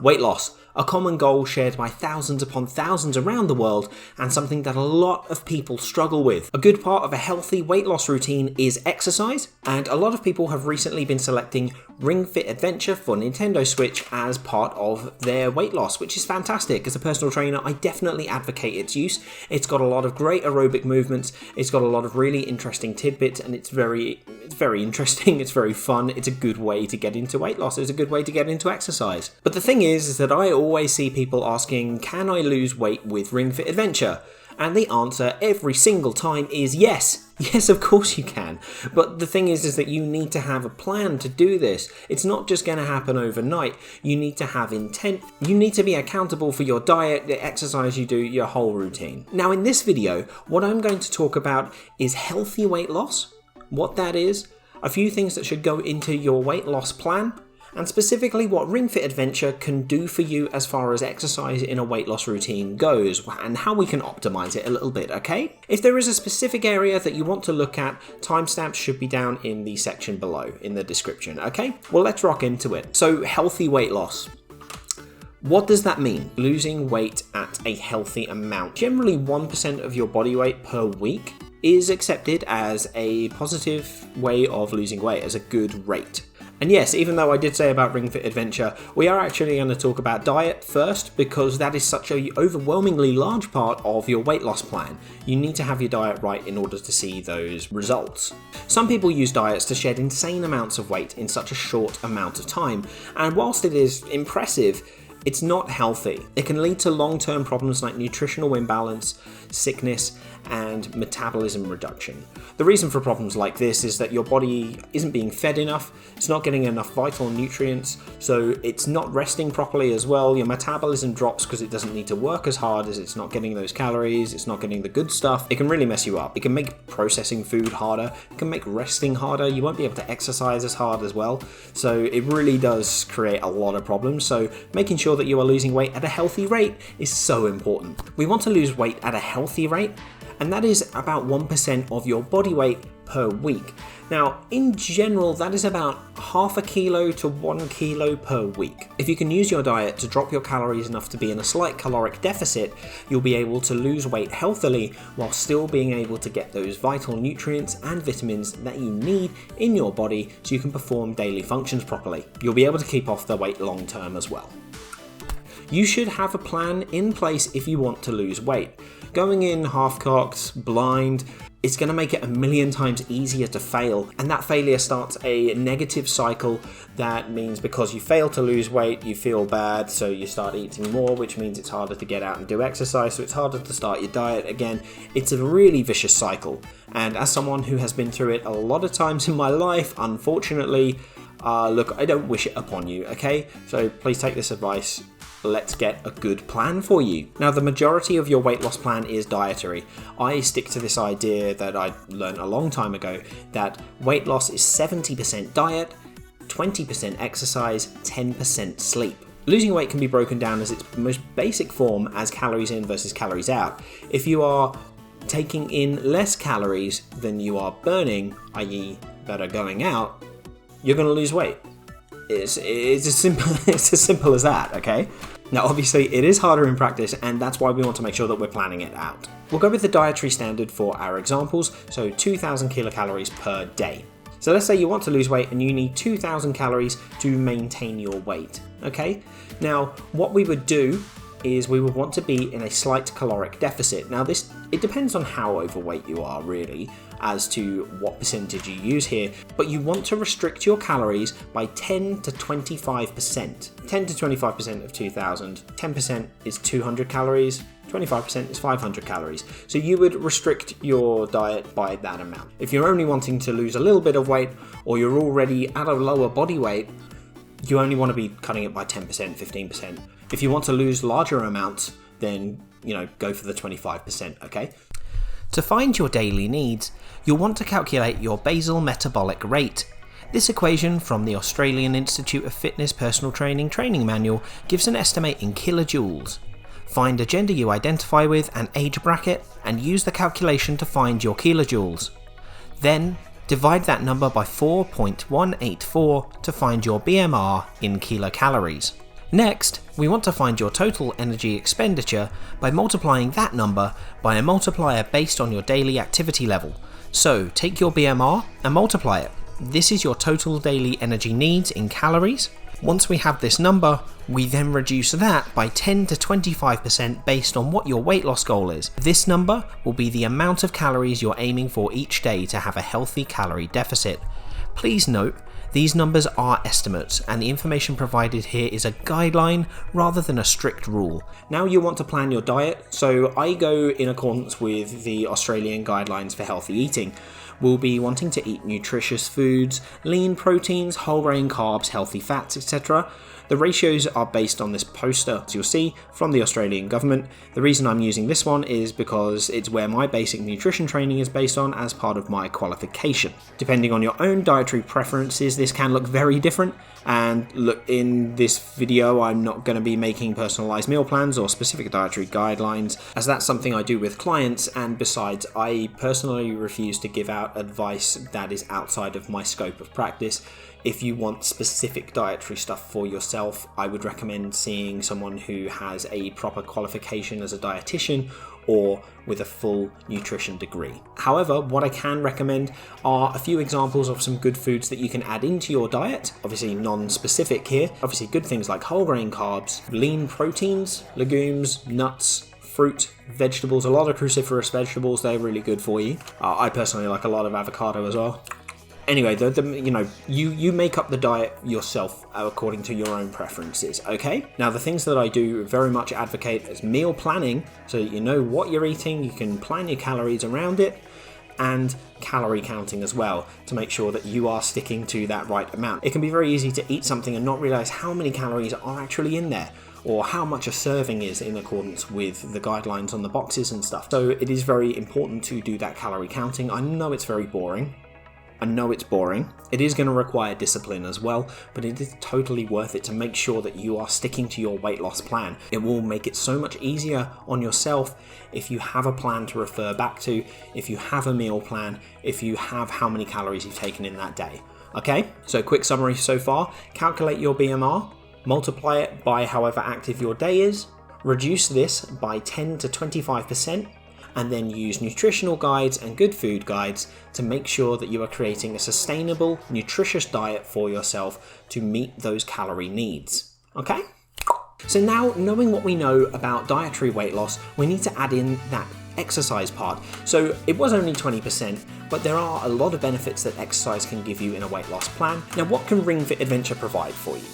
Weight loss, a common goal shared by thousands upon thousands around the world, and something that a lot of people struggle with. A good part of a healthy weight loss routine is exercise, and a lot of people have recently been selecting Ring Fit Adventure for Nintendo Switch as part of their weight loss, which is fantastic. As a personal trainer, I definitely advocate its use. It's got a lot of great aerobic movements, it's got a lot of really interesting tidbits, and it's very interesting, it's very fun, it's a good way to get into weight loss, it's a good way to get into exercise. But the thing is that I always see people asking, can I lose weight with Ring Fit Adventure? And the answer every single time is yes. Yes, of course you can. But the thing is that you need to have a plan to do this. It's not just going to happen overnight. You need to have intent. You need to be accountable for your diet, the exercise you do, your whole routine. Now in this video, what I'm going to talk about is healthy weight loss, what that is, a few things that should go into your weight loss plan, and specifically what Ring Fit Adventure can do for you as far as exercise in a weight loss routine goes, and how we can optimize it a little bit, okay? If there is a specific area that you want to look at, timestamps should be down in the section below, in the description, okay? Well, let's rock into it. So, healthy weight loss. What does that mean? Losing weight at a healthy amount. Generally 1% of your body weight per week is accepted as a positive way of losing weight, as a good rate. And yes, even though I did say about Ring Fit Adventure, we are actually going to talk about diet first, because that is such an overwhelmingly large part of your weight loss plan. You need to have your diet right in order to see those results. Some people use diets to shed insane amounts of weight in such a short amount of time, and whilst it is impressive, it's not healthy. It can lead to long-term problems like nutritional imbalance, sickness, and metabolism reduction. The reason for problems like this is that your body isn't being fed enough, it's not getting enough vital nutrients, so it's not resting properly as well. Your metabolism drops because it doesn't need to work as hard, as it's not getting those calories, it's not getting the good stuff. It can really mess you up. It can make processing food harder, it can make resting harder, you won't be able to exercise as hard as well. So it really does create a lot of problems. So making sure that you are losing weight at a healthy rate is so important. We want to lose weight at a healthy rate, and that is about 1% of your body weight per week. Now, in general, that is about half a kilo to 1 kilo per week. If you can use your diet to drop your calories enough to be in a slight caloric deficit, you'll be able to lose weight healthily while still being able to get those vital nutrients and vitamins that you need in your body so you can perform daily functions properly. You'll be able to keep off the weight long term as well. You should have a plan in place if you want to lose weight. Going in half-cocked, blind, it's going to make it a million times easier to fail, and that failure starts a negative cycle. That means because you fail to lose weight, you feel bad, so you start eating more, which means it's harder to get out and do exercise, so it's harder to start your diet again. It's a really vicious cycle, and as someone who has been through it a lot of times in my life, unfortunately, look, I don't wish it upon you, okay? So please take this advice. Let's get a good plan for you. Now, the majority of your weight loss plan is dietary. I stick to this idea that I learned a long time ago, that weight loss is 70% diet, 20% exercise, 10% sleep. Losing weight can be broken down as its most basic form as calories in versus calories out. If you are taking in less calories than you are burning, i.e. that are going out, you're going to lose weight. It's as simple as that, okay? Now obviously it is harder in practice, and that's why we want to make sure that we're planning it out. We'll go with the dietary standard for our examples, so 2,000 kilocalories per day. So let's say you want to lose weight and you need 2,000 calories to maintain your weight, okay? Now what we would do is we would want to be in a slight caloric deficit. Now it depends on how overweight you are really, as to what percentage you use here, but you want to restrict your calories by 10 to 25%. 10 to 25% of 2,000, 10% is 200 calories, 25% is 500 calories. So you would restrict your diet by that amount. If you're only wanting to lose a little bit of weight, or you're already at a lower body weight, you only want to be cutting it by 10%, 15%. If you want to lose larger amounts, then, go for the 25%, okay? To find your daily needs, you'll want to calculate your basal metabolic rate. This equation from the Australian Institute of Fitness Personal Training Training Manual gives an estimate in kilojoules. Find a gender you identify with and age bracket, and use the calculation to find your kilojoules. Then, divide that number by 4.184 to find your BMR in kilocalories. Next, we want to find your total energy expenditure by multiplying that number by a multiplier based on your daily activity level. So take your BMR and multiply it. This is your total daily energy needs in calories. Once we have this number, we then reduce that by 10 to 25% based on what your weight loss goal is. This number will be the amount of calories you're aiming for each day to have a healthy calorie deficit. Please note, these numbers are estimates, and the information provided here is a guideline rather than a strict rule. Now you want to plan your diet, so I go in accordance with the Australian guidelines for healthy eating. We'll be wanting to eat nutritious foods, lean proteins, whole grain carbs, healthy fats, etc. The ratios are based on this poster, as you'll see, from the Australian government. The reason I'm using this one is because it's where my basic nutrition training is based on as part of my qualification. Depending on your own dietary preferences, this can look very different. And look, in this video, I'm not going to be making personalized meal plans or specific dietary guidelines, as that's something I do with clients, and besides, I personally refuse to give out advice that is outside of my scope of practice. If you want specific dietary stuff for yourself, I would recommend seeing someone who has a proper qualification as a dietitian or with a full nutrition degree. However, what I can recommend are a few examples of some good foods that you can add into your diet, obviously non-specific here. Obviously good things like whole grain carbs, lean proteins, legumes, nuts, fruit, vegetables, a lot of cruciferous vegetables, they're really good for you. I personally like a lot of avocado as well. Anyway, you make up the diet yourself according to your own preferences, okay? Now, the things that I do very much advocate is meal planning, so that you know what you're eating, you can plan your calories around it, and calorie counting as well, to make sure that you are sticking to that right amount. It can be very easy to eat something and not realize how many calories are actually in there, or how much a serving is in accordance with the guidelines on the boxes and stuff. So it is very important to do that calorie counting. I know it's very boring. I know it's boring. It is going to require discipline as well, but it is totally worth it to make sure that you are sticking to your weight loss plan. It will make it so much easier on yourself if you have a plan to refer back to, if you have a meal plan, if you have how many calories you've taken in that day. Okay, so quick summary so far. Calculate your BMR, multiply it by however active your day is, reduce this by 10 to 25%, and then use nutritional guides and good food guides to make sure that you are creating a sustainable, nutritious diet for yourself to meet those calorie needs. Okay? So now, knowing what we know about dietary weight loss, we need to add in that exercise part. So it was only 20%, but there are a lot of benefits that exercise can give you in a weight loss plan. Now, what can Ring Fit Adventure provide for you?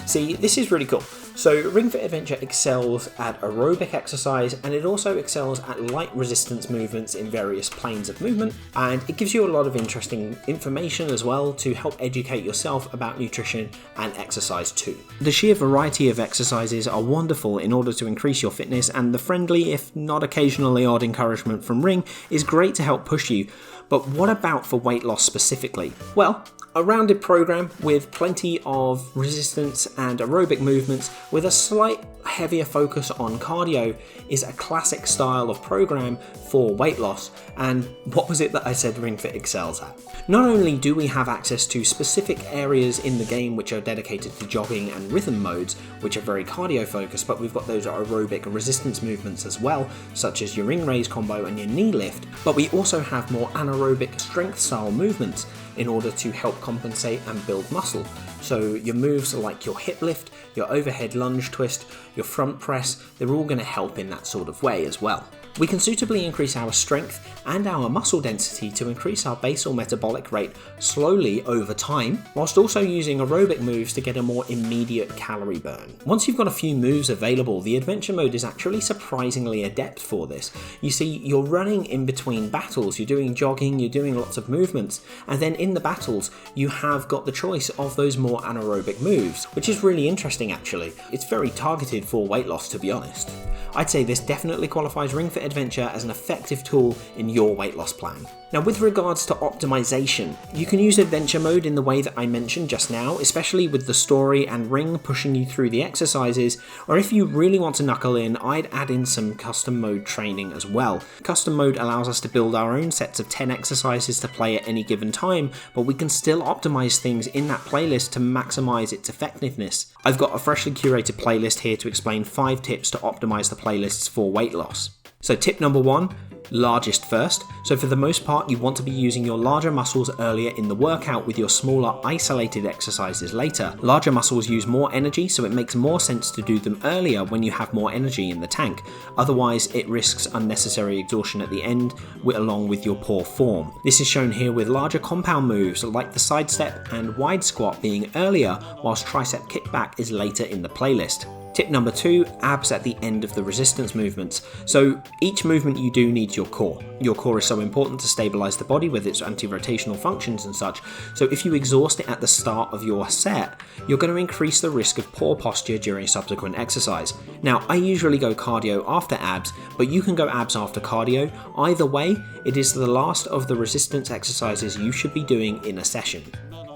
See, this is really cool. So Ring Fit Adventure excels at aerobic exercise, and it also excels at light resistance movements in various planes of movement, and it gives you a lot of interesting information as well to help educate yourself about nutrition and exercise too. The sheer variety of exercises are wonderful in order to increase your fitness, and the friendly, if not occasionally odd encouragement from Ring is great to help push you. But what about for weight loss specifically? Well, a rounded program with plenty of resistance and aerobic movements with a slight heavier focus on cardio is a classic style of program for weight loss. And what was it that I said Ring Fit excels at? Not only do we have access to specific areas in the game which are dedicated to jogging and rhythm modes, which are very cardio focused, but we've got those aerobic resistance movements as well, such as your ring raise combo and your knee lift, but we also have more anaerobic strength style movements in order to help compensate and build muscle. So your moves like your hip lift, your overhead lunge twist, your front press, they're all going to help in that sort of way as well. We can suitably increase our strength and our muscle density to increase our basal metabolic rate slowly over time, whilst also using aerobic moves to get a more immediate calorie burn. Once you've got a few moves available, the adventure mode is actually surprisingly adept for this. You see, you're running in between battles, you're doing jogging, you're doing lots of movements, and then in the battles, you have got the choice of those more anaerobic moves, which is really interesting actually. It's very targeted for weight loss, to be honest. I'd say this definitely qualifies Ring Fit Fit Adventure as an effective tool in your weight loss plan. Now, with regards to optimization, you can use adventure mode in the way that I mentioned just now, especially with the story and ring pushing you through the exercises, or if you really want to knuckle in, I'd add in some custom mode training as well. Custom mode allows us to build our own sets of 10 exercises to play at any given time, but we can still optimize things in that playlist to maximize its effectiveness. I've got a freshly curated playlist here to explain 5 tips to optimize the playlists for weight loss. So tip number 1, largest first. So for the most part, you want to be using your larger muscles earlier in the workout with your smaller isolated exercises later. Larger muscles use more energy, so it makes more sense to do them earlier when you have more energy in the tank. Otherwise, it risks unnecessary exhaustion at the end along with your poor form. This is shown here with larger compound moves like the side step and wide squat being earlier, whilst tricep kickback is later in the playlist. Tip number 2, abs at the end of the resistance movements. So each movement you do needs your core. Your core is so important to stabilize the body with its anti-rotational functions and such. So if you exhaust it at the start of your set, you're going to increase the risk of poor posture during subsequent exercise. Now, I usually go cardio after abs, but you can go abs after cardio. Either way, it is the last of the resistance exercises you should be doing in a session.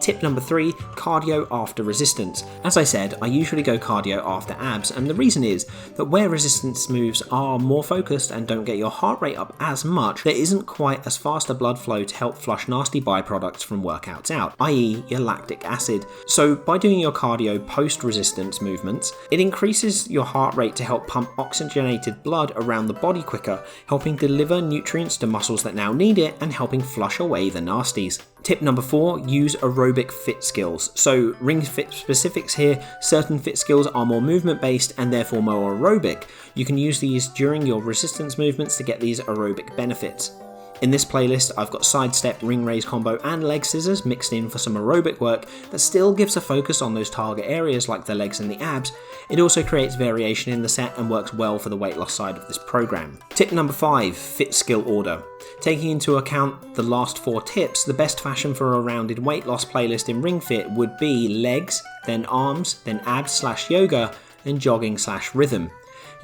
Tip number 3, cardio after resistance. As I said, I usually go cardio after abs, and the reason is that where resistance moves are more focused and don't get your heart rate up as much, there isn't quite as fast a blood flow to help flush nasty byproducts from workouts out, i.e. your lactic acid. So by doing your cardio post-resistance movements, it increases your heart rate to help pump oxygenated blood around the body quicker, helping deliver nutrients to muscles that now need it and helping flush away the nasties. Tip number 4, use aerobic fit skills. So ring fit specifics here, certain fit skills are more movement based and therefore more aerobic. You can use these during your resistance movements to get these aerobic benefits. In this playlist, I've got side step, ring raise combo and leg scissors mixed in for some aerobic work that still gives a focus on those target areas like the legs and the abs. It also creates variation in the set and works well for the weight loss side of this program. Tip number 5, fit skill order. Taking into account the last 4 tips, the best fashion for a rounded weight loss playlist in Ring Fit would be legs, then arms, then abs/yoga, and jogging/rhythm.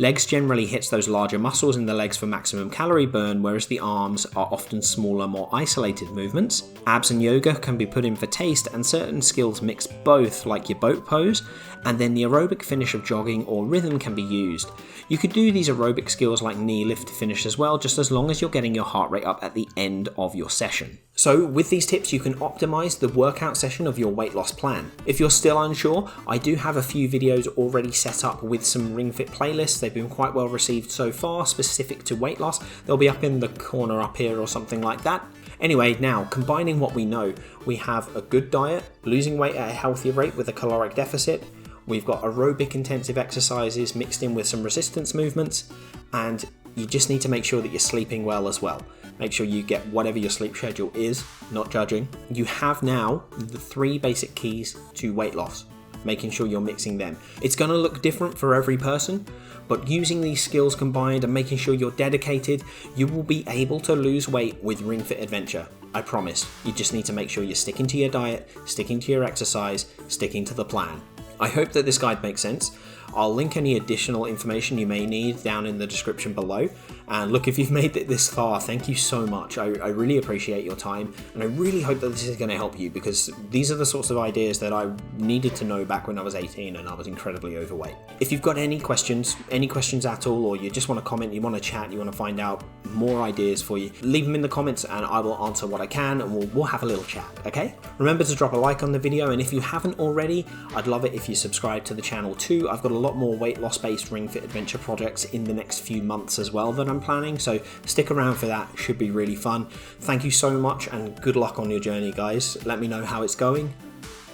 Legs generally hits those larger muscles in the legs for maximum calorie burn, whereas the arms are often smaller, more isolated movements. Abs and yoga can be put in for taste, and certain skills mix both, like your boat pose, and then the aerobic finish of jogging or rhythm can be used. You could do these aerobic skills like knee lift finish as well, just as long as you're getting your heart rate up at the end of your session. So with these tips, you can optimize the workout session of your weight loss plan. If you're still unsure, I do have a few videos already set up with some Ring Fit playlists. They've been quite well received so far, specific to weight loss. They'll be up in the corner up here or something like that. Anyway, now combining what we know, we have a good diet, losing weight at a healthy rate with a caloric deficit. We've got aerobic intensive exercises mixed in with some resistance movements, and you just need to make sure that you're sleeping well as well. Make sure you get whatever your sleep schedule is, not judging. You have now the 3 basic keys to weight loss, making sure you're mixing them. It's going to look different for every person, but using these skills combined and making sure you're dedicated, you will be able to lose weight with Ring Fit Adventure. I promise. You just need to make sure you're sticking to your diet, sticking to your exercise, sticking to the plan. I hope that this guide makes sense. I'll link any additional information you may need down in the description below. And look, if you've made it this far, thank you so much. I really appreciate your time, and I really hope that this is going to help you, because these are the sorts of ideas that I needed to know back when I was 18 and I was incredibly overweight. If you've got any questions at all, or you just want to comment, you want to chat, you want to find out more ideas for you, leave them in the comments and I will answer what I can, and we'll have a little chat, okay? Remember to drop a like on the video, and if you haven't already, I'd love it if you subscribe to the channel too. I've got a lot more weight loss based Ring Fit Adventure projects in the next few months as well that I'm planning, so stick around for that. Should be really fun. Thank you so much and good luck on your journey, guys. Let me know how it's going.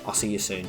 I'll see you soon.